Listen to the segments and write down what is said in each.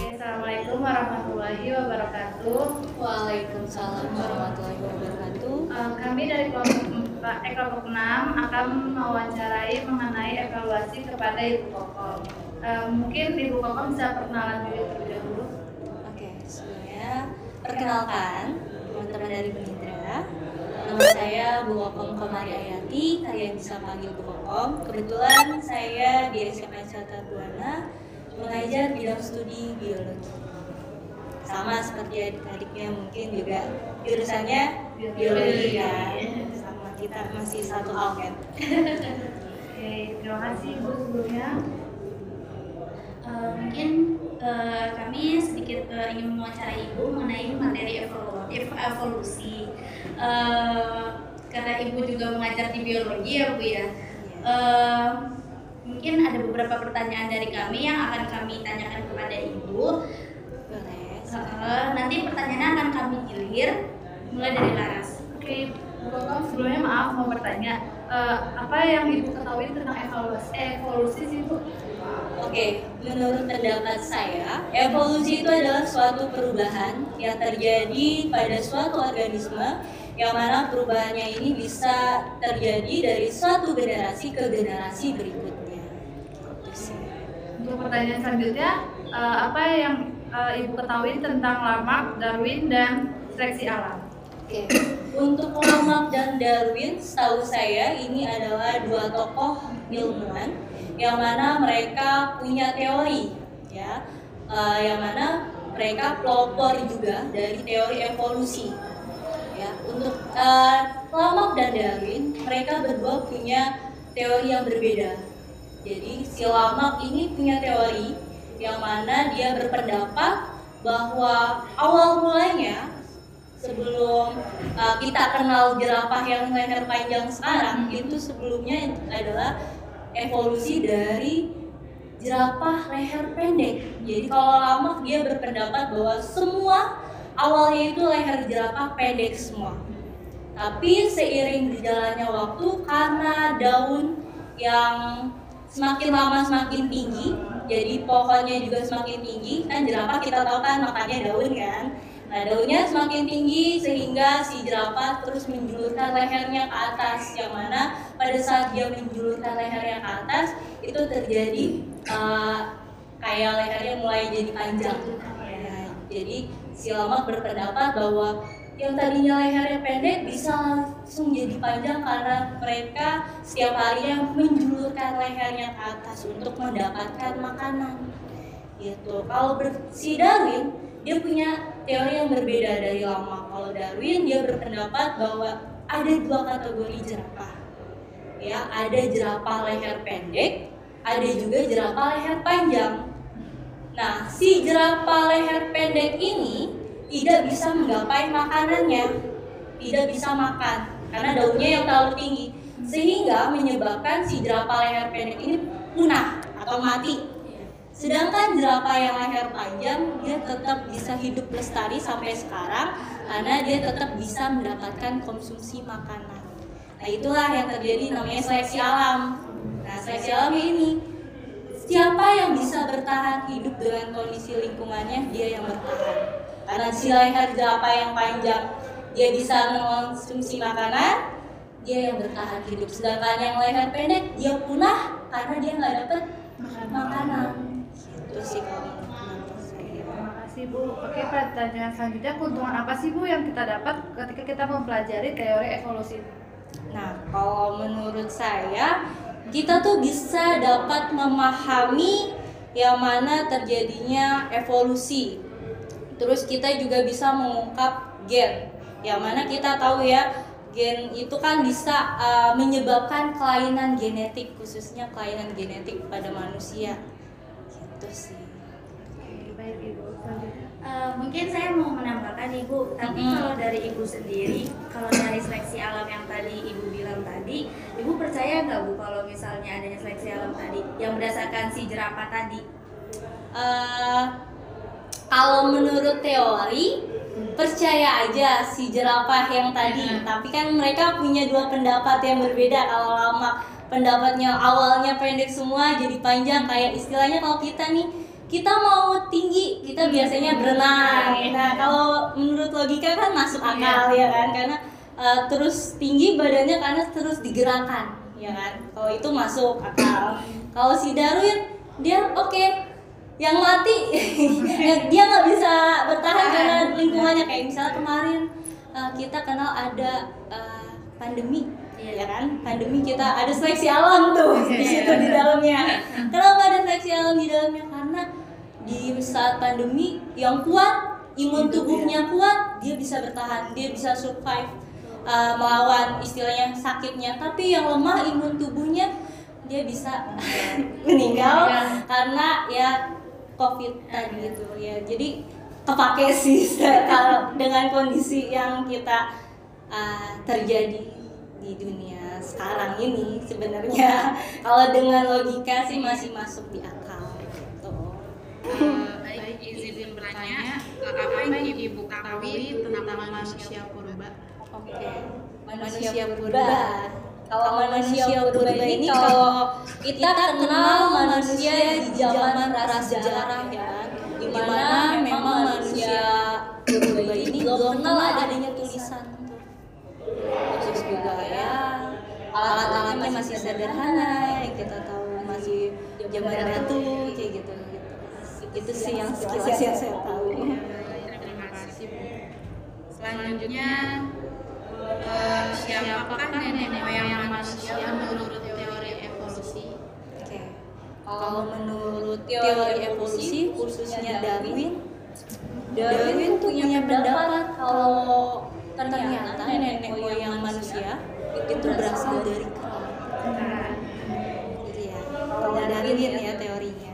Assalamualaikum warahmatullahi wabarakatuh. Waalaikumsalam warahmatullahi wabarakatuh. Kami dari kelompok 6 akan mewawancarai mengenai evaluasi kepada Ibu Kokom. Mungkin Ibu Kokom bisa perkenalan diri terlebih dahulu. Oke, sebelumnya perkenalkan teman-teman dari Penindra. Nama saya Bu Kokom Komari Ayati, kalian bisa panggil Bu Kokom. Kebetulan saya di SMA Cata Buana mengajar bidang studi biologi. Sama seperti adik-adiknya mungkin juga jurusannya biologi ya. Sama kita masih satu alken. Oke, terima kasih Bu sebelumnya. Mungkin kami sedikit ingin mewawancarai Ibu mengenai materi evolusi. Karena Ibu juga mengajar di biologi ya Bu ya. Mungkin ada beberapa pertanyaan dari kami yang akan kami tanyakan kepada Ibu. Nanti pertanyaannya akan kami gilir mulai dari Laras. Oke, Bu Kokom sebelumnya maaf mau bertanya, apa yang Ibu ketahui tentang evolusi sih Bu? Oke, menurut pendapat saya, evolusi itu adalah suatu perubahan yang terjadi pada suatu organisme yang mana perubahannya ini bisa terjadi dari suatu generasi ke generasi berikutnya. Itu sih. Untuk pertanyaan selanjutnya, apa yang Ibu ketahui tentang Lamarck, Darwin, dan seleksi alam? Oke, untuk Lamarck dan Darwin, setahu saya ini adalah dua tokoh ilmuwan yang mana mereka punya teori, ya, yang mana mereka pelopor juga dari teori evolusi. Ya, untuk Lamarck dan Darwin, mereka berdua punya teori yang berbeda. Jadi si Lamarck ini punya teori yang mana dia berpendapat bahwa awal mulanya sebelum kita kenal jerapah yang leher panjang sekarang, itu sebelumnya adalah evolusi dari jerapah leher pendek. Jadi kalau Lamarck dia berpendapat bahwa semua awalnya itu leher jerapah pendek semua. Tapi seiring berjalannya waktu, karena daun yang semakin lama semakin tinggi, jadi pohonnya juga semakin tinggi, kan jerapah kita tahu kan makannya daun kan. Nah, daunnya semakin tinggi sehingga si jerapah terus menjulurkan lehernya ke atas, yang mana pada saat dia menjulurkan lehernya ke atas itu terjadi kayak lehernya mulai jadi panjang. Nah, jadi si Lamarck berpendapat bahwa yang tadinya lehernya pendek bisa langsung jadi panjang karena mereka setiap harinya menjulurkan lehernya ke atas untuk mendapatkan makanan. Gitu. Kalau si Darwin dia punya teori yang berbeda dari Lamarck. Kalau Darwin dia berpendapat bahwa ada dua kategori jerapah. Ya, ada jerapah leher pendek, ada juga jerapah leher panjang. Nah, si jerapah leher pendek ini tidak bisa menggapai makanannya, tidak bisa makan karena daunnya yang terlalu tinggi, sehingga menyebabkan si jerapah leher pendek ini punah atau mati. Sedangkan jerapah yang leher panjang dia tetap bisa hidup lestari sampai sekarang karena dia tetap bisa mendapatkan konsumsi makanan. Nah, itulah yang terjadi namanya seleksi alam. Nah, seleksi alam ini siapa yang bisa bertahan hidup dengan kondisi lingkungannya, dia yang bertahan. Karena si leher jerapah yang panjang dia bisa mengonsumsi makanan, dia yang bertahan hidup. Sedangkan yang leher pendek dia punah karena dia nggak dapat makanan. Itu sih kalau menurut saya. Terima kasih Bu. Oke, pertanyaan selanjutnya, keuntungan apa sih Bu yang kita dapat ketika kita mempelajari teori evolusi? Nah, kalau menurut saya kita tuh bisa dapat memahami yang mana terjadinya evolusi. Terus kita juga bisa mengungkap gen, yang mana kita tahu ya Gen itu kan bisa menyebabkan kelainan genetik, khususnya kelainan genetik pada manusia. Gitu sih. Baik Ibu, selanjutnya. Mungkin saya mau menambahkan Ibu, tapi kalau dari Ibu sendiri, kalau dari seleksi alam yang tadi Ibu bilang tadi, Ibu percaya nggak Bu kalau misalnya adanya seleksi alam tadi yang berdasarkan si jerapah tadi? Kalau menurut teori percaya aja si jerapah yang tadi, tapi kan mereka punya dua pendapat yang berbeda. Kalau lama pendapatnya awalnya pendek semua jadi panjang, kayak istilahnya kalau kita nih, kita mau tinggi kita biasanya berenang. Nah kalau menurut logika kan masuk akal ya kan, karena terus tinggi badannya karena terus digerakkan ya kan, kalau itu masuk akal. Kalau si Darwin dia oke, yang mati dia nggak bisa bertahan karena lingkungannya. Kayak misalnya kemarin kita kenal ada pandemi ya kan, pandemi kita ada seleksi alam tuh di situ di dalamnya. Kenapa ada seleksi alam di dalamnya? Karena di saat pandemi yang kuat, imun tubuhnya kuat, dia bisa bertahan, dia bisa survive melawan istilahnya sakitnya. Tapi yang lemah imun tubuhnya dia bisa meninggal karena ya COVID tadi itu ya. Jadi kepake sih kalau dengan kondisi yang kita terjadi di dunia sekarang ini sebenarnya. Kalau dengan logika sih masih masuk di akal gitu. Baik, izin bertanya, apa yang Ibu ketahui tentang manusia purba? Oke, manusia purba. Kalau manusia purba ini kalau kita kenal manusia di zaman prasejarah ya kan, di mana memang manusia purba ini belum kenal adanya tulisan tuh. Terus juga ya alat-alatnya masih sederhana, yang kita tahu masih zaman batu kayak gitu. Itu sih yang sekilas yang saya tahu. Terima kasih Bu. Selanjutnya, siapakah nenek moyang manusia menurut teori evolusi? Oke. Kalau menurut teori evolusi, khususnya Darwin punya pendapat kalau ternyata nenek moyang manusia itu berasal dari kera. Iya. Kalau Darwin ya teorinya.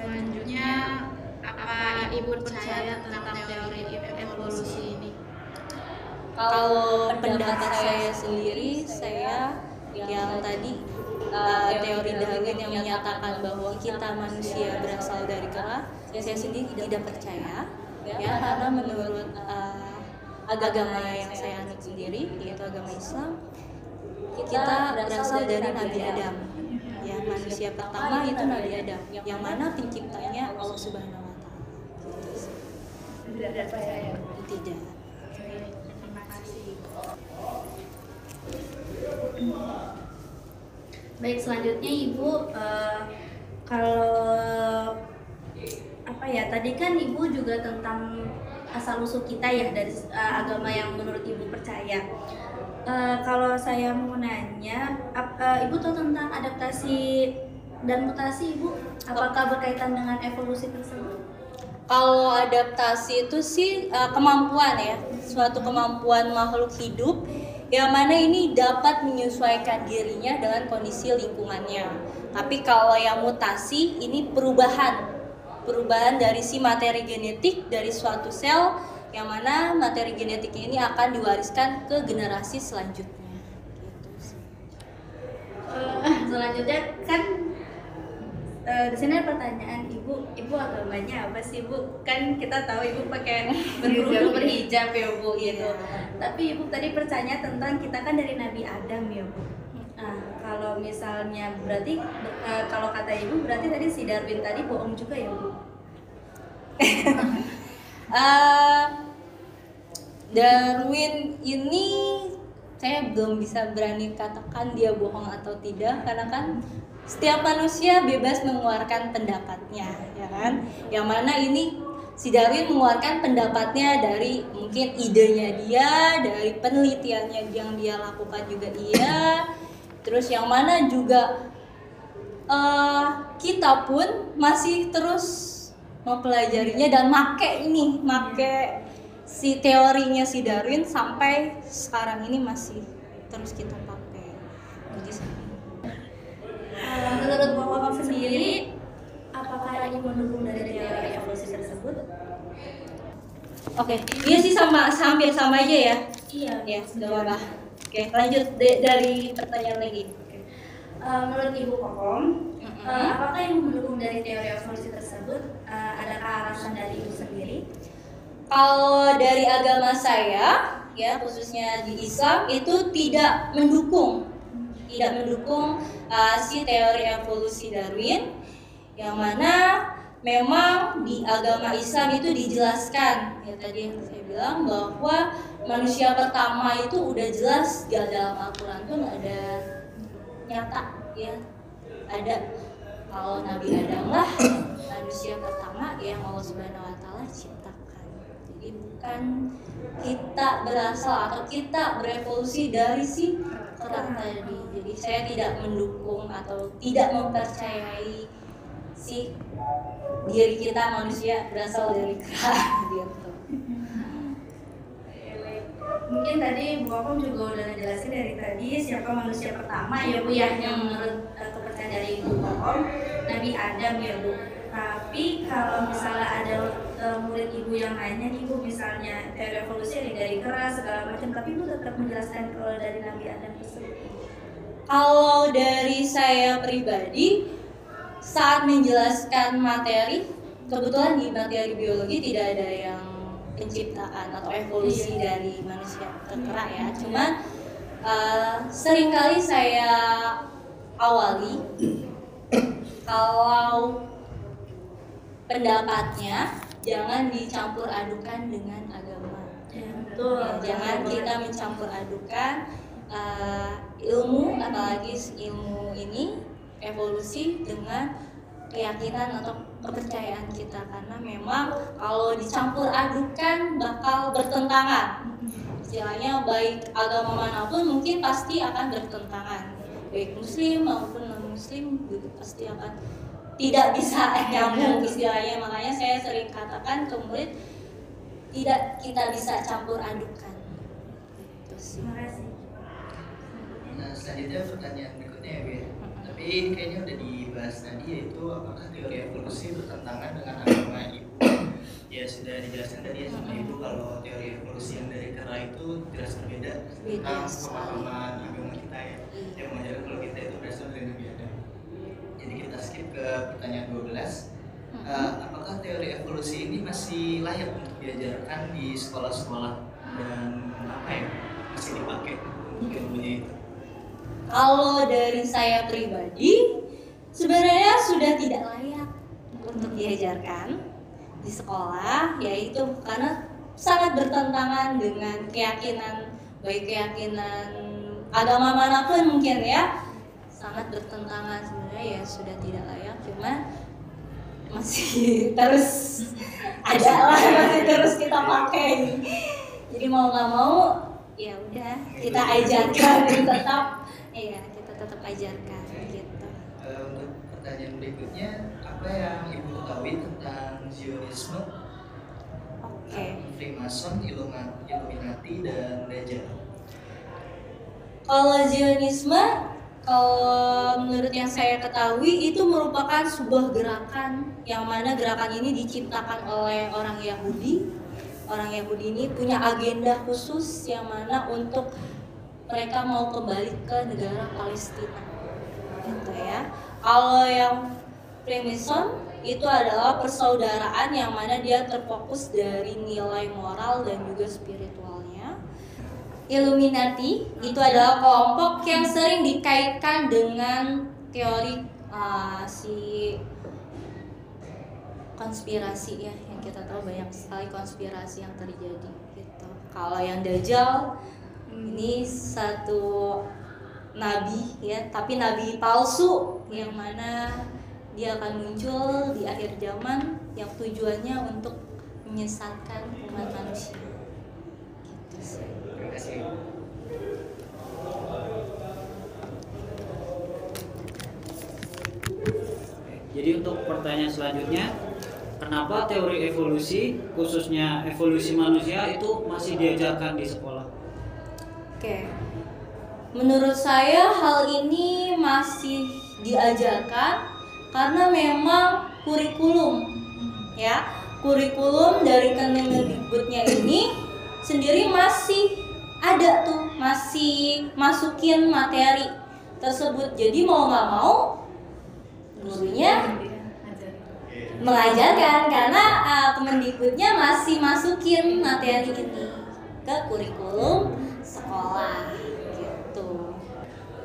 Selanjutnya, apa Ibu percaya tentang teori evolusi ini? Kalau pendapat saya sendiri, saya yang tadi teori Darwin yang menyatakan bahwa kita manusia berasal dari kera, saya sendiri tidak percaya ya, karena menurut agama yang saya anut sendiri, yaitu agama Islam, kita berasal dari Nabi Adam. Ya, manusia pertama itu Nabi Adam, yang mana penciptanya Allah Subhanahu wa taala. Tidak ada saya ya. Tidak. Terima kasih. Baik, selanjutnya Ibu, kalau apa ya, tadi kan Ibu juga tentang asal usul kita ya dari agama yang menurut Ibu percaya. Kalau saya mau nanya, Ibu tahu tentang adaptasi dan mutasi Ibu? Apakah berkaitan dengan evolusi tersebut? Kalau adaptasi itu sih kemampuan ya, suatu kemampuan makhluk hidup yang mana ini dapat menyesuaikan dirinya dengan kondisi lingkungannya. Tapi kalau yang mutasi ini perubahan dari si materi genetik dari suatu sel, yang mana materi genetiknya ini akan diwariskan ke generasi selanjutnya. Gitu sih. Selanjutnya kan di sini ada pertanyaan Ibu agamanya apa sih Bu? Kan kita tahu Ibu pakai berhijab ya Bu gitu. Tapi Ibu tadi percaya tentang kita kan dari Nabi Adam ya Bu. Nah kalau misalnya berarti kalau kata Ibu berarti tadi si Darwin tadi bohong juga ya Bu? Darwin ini saya belum bisa berani katakan dia bohong atau tidak, karena kan setiap manusia bebas mengeluarkan pendapatnya, ya kan? Yang mana ini si Darwin mengeluarkan pendapatnya dari mungkin idenya dia, dari penelitiannya yang dia lakukan juga dia. Terus yang mana juga kita pun masih terus mempelajarinya dan make si teorinya si Darwin sampai sekarang ini masih terus kita pakai. Jadi menurut Bapak sendiri, apakah ini mendukung dari teori evolusi tersebut? Oke, iya sih hampir sama aja ya. Iya. Ya, sudah apa. Oke, lanjut dari pertanyaan lagi. Menurut Ibu Kokom, apakah yang mendukung dari teori evolusi tersebut? Adakah alasan dari Ibu sendiri? Kalau dari agama saya, ya khususnya di Islam itu tidak mendukung si teori evolusi Darwin, yang mana memang di agama Islam itu dijelaskan ya tadi yang saya bilang bahwa manusia pertama itu udah jelas di dalam Al-Quran pun ada nyata ya, ada kalau Nabi Adam lah manusia pertama yang Allah Subhanahu Wa Taala ciptakan. Jadi bukan kita berasal atau kita berevolusi dari si kerak tadi. Jadi saya tidak mendukung atau tidak mempercayai si diri kita manusia berasal dari kerak gitu. Mungkin tadi Bu Kokom juga udah ngejelasin dari tadi siapa manusia pertama ya Bu ya, yang menurut kepercayaan dari Bu Kokom Nabi Adam ya Bu. Tapi kalau misalnya ada murid Ibu yang lainnya nih Bu, misalnya teori evolusi dari keras segala macam, tapi Ibu tetap menjelaskan kalau dari Nabi Adam tersebut. Kalau dari saya pribadi saat menjelaskan materi, kebetulan di materi biologi tidak ada yang penciptaan atau evolusi dari manusia ke kerak ya. Cuman seringkali saya awali kalau pendapatnya jangan dicampur adukan dengan agama. Betul. Ya, jangan kita mencampur adukan ilmu, apalagi ilmu ini evolusi dengan keyakinan atau kepercayaan kita, karena memang kalau dicampur adukan bakal bertentangan. Istilahnya baik agama manapun mungkin pasti akan bertentangan, baik muslim maupun non muslim juga pasti akan tidak bisa nyambung istilahnya. Makanya saya sering katakan ke murid tidak kita bisa campur adukan. Itu sih. Terima kasih. Nah, selanjutnya pertanyaan berikutnya ya Bu ya. Tapi ini kayaknya udah dibahas tadi, yaitu apakah teori evolusi bertentangan dengan agama Ibu? Ya sudah dijelaskan tadi ya sama Ibu kalau teori evolusi yang dari kera itu jelas berbeda tentang pemahaman agama kita ya, yang mengajarkan kalau kita itu berasal dari Nabi Adam. Jadi kita skip ke pertanyaan 12. Apakah teori evolusi ini masih layak untuk diajarkan di sekolah-sekolah dan apa ya masih dipakai ilmunya itu? Kalau dari saya pribadi, sebenarnya sudah tidak layak untuk diajarkan di sekolah, yaitu karena sangat bertentangan dengan keyakinan, baik keyakinan agama manapun mungkin ya, sangat bertentangan. Sebenarnya ya sudah tidak layak, cuma masih terus ada lah, masih terus kita pakai. Jadi mau nggak mau ya udah kita ajarkan tetap. Iya, kita tetap ajarkan gitu. Untuk pertanyaan berikutnya, apa yang Ibu ketahui tentang Zionisme, Freemason, Illuminati, dan Dajjal? Kalau Zionisme, kalau menurut yang saya ketahui itu merupakan sebuah gerakan yang mana gerakan ini diciptakan oleh orang Yahudi. Orang Yahudi ini punya agenda khusus yang mana untuk mereka mau kembali ke negara Palestina, gitu ya. Kalau yang Freemason itu adalah persaudaraan yang mana dia terfokus dari nilai moral dan juga spiritualnya. Illuminati itu adalah kelompok yang sering dikaitkan dengan teori si konspirasi ya, yang kita tahu banyak sekali konspirasi yang terjadi gitu. Kalau yang Dajjal ini satu nabi ya, tapi nabi palsu yang mana dia akan muncul di akhir zaman yang tujuannya untuk menyesatkan umat manusia. Gitu sih. Terima kasih. Jadi untuk pertanyaan selanjutnya, kenapa teori evolusi, khususnya evolusi manusia itu masih diajarkan di sekolah? Oke, menurut saya hal ini masih diajarkan karena memang kurikulum dari Kemendikbudnya ini sendiri masih ada tuh, masih masukin materi tersebut. Jadi mau nggak mau gurunya mengajarkan karena Kemendikbudnya masih masukin materi ini ke kurikulum sekolah gitu.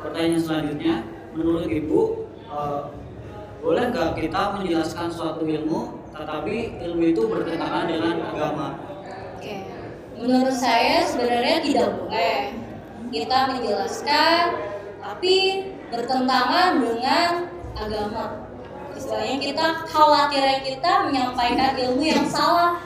Pertanyaan selanjutnya, menurut Ibu, boleh nggak kita menjelaskan suatu ilmu tetapi ilmu itu bertentangan dengan agama? Oke, menurut saya sebenarnya tidak boleh kita menjelaskan tapi bertentangan dengan agama. Istilahnya kita menyampaikan ilmu yang salah.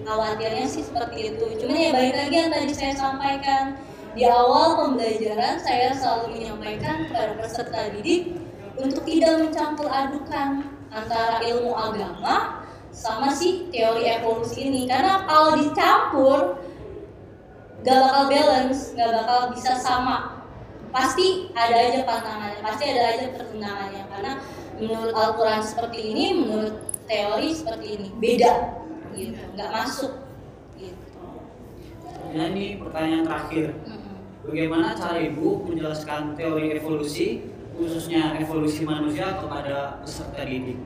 Khawatirnya sih seperti itu. Cuman ya balik lagi yang tadi saya sampaikan di awal pembelajaran, saya selalu menyampaikan kepada peserta didik untuk tidak mencampur adukan antara ilmu agama sama si teori evolusi ini, karena kalau dicampur gak bakal balance, gak bakal bisa sama, pasti ada aja pantangannya, pasti ada aja pertentangannya, karena menurut Al-Quran seperti ini, menurut teori seperti ini, beda gitu, gak masuk gitu. Nah, ini pertanyaan terakhir, bagaimana cara Ibu menjelaskan teori evolusi, khususnya evolusi manusia kepada peserta didik?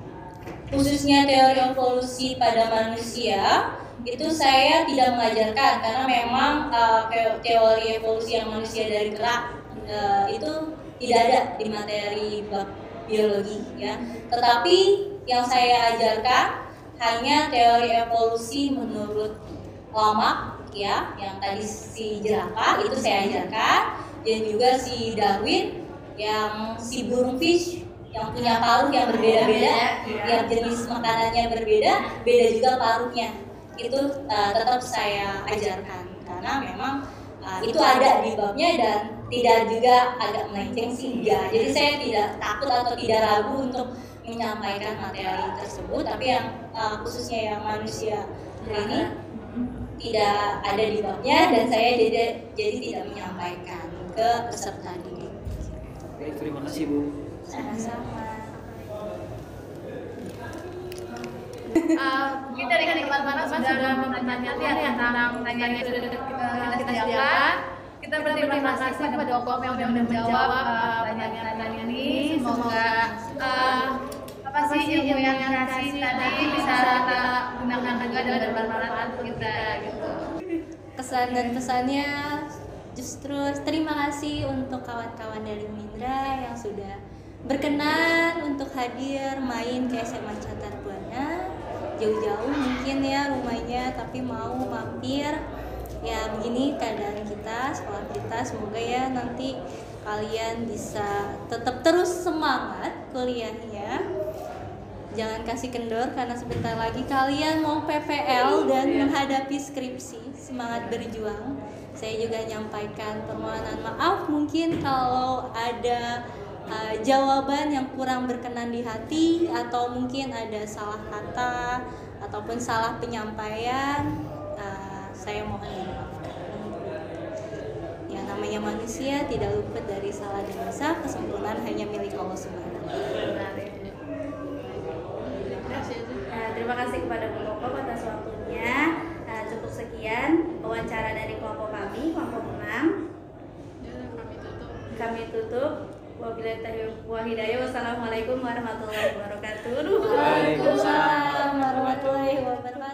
Khususnya teori evolusi pada manusia itu saya tidak mengajarkan karena memang teori evolusi yang manusia dari kera itu tidak ada di materi bab biologi ya. Tetapi yang saya ajarkan hanya teori evolusi menurut Lamarck ya, yang tadi si jerapah itu saya ajarkan, dan juga si Darwin yang si burung fish yang punya paruh yang berbeda-beda, yang jenis makanannya berbeda, beda juga paruhnya. Itu tetap saya ajarkan karena memang itu ada di babnya dan tidak juga agak melenceng sih enggak. Jadi saya tidak takut atau tidak ragu untuk menyampaikan materi tersebut, tapi yang khususnya yang manusia ini tidak ada di babnya dan saya jadi tidak menyampaikan ke peserta didik. Baik, terima kasih Bu. Sama-sama. Mungkin dari teman-teman sudah menanyakan tentang pertanyaan yang sudah kita sediakan. Kita berterima kasih kepada Om yang sudah menjawab pertanyaan ini. Semoga apa sih ilmu yang dikasih tadi bisa kita gunakan juga dan bermanfaat untuk kita gitu. Kesan dan pesannya justru terima kasih untuk kawan-kawan dari Mindra yang sudah berkenan untuk hadir main ke SMA Catar Buana, jauh-jauh mungkin ya rumahnya, tapi mau mampir. Ya begini keadaan kita, sekolah kita, semoga ya nanti kalian bisa tetap terus semangat kuliahnya. Jangan kasih kendor karena sebentar lagi kalian mau PPL dan menghadapi skripsi. Semangat berjuang. Saya juga menyampaikan permohonan maaf mungkin kalau ada jawaban yang kurang berkenan di hati atau mungkin ada salah kata ataupun salah penyampaian, saya mohon dimaafkan. Ya namanya manusia tidak luput dari salah dan dosa, kesempurnaan hanya milik Allah Subhanahu wa Ta'ala. Terima kasih kepada Bu Koko atas waktunya. Cukup sekian wawancara dari kelompok kami, kelompok 6. Kami tutup. Wabillahi taufiq wal hidayah. Wassalamualaikum warahmatullahi wabarakatuh. Waalaikumsalam warahmatullahi wabarakatuh.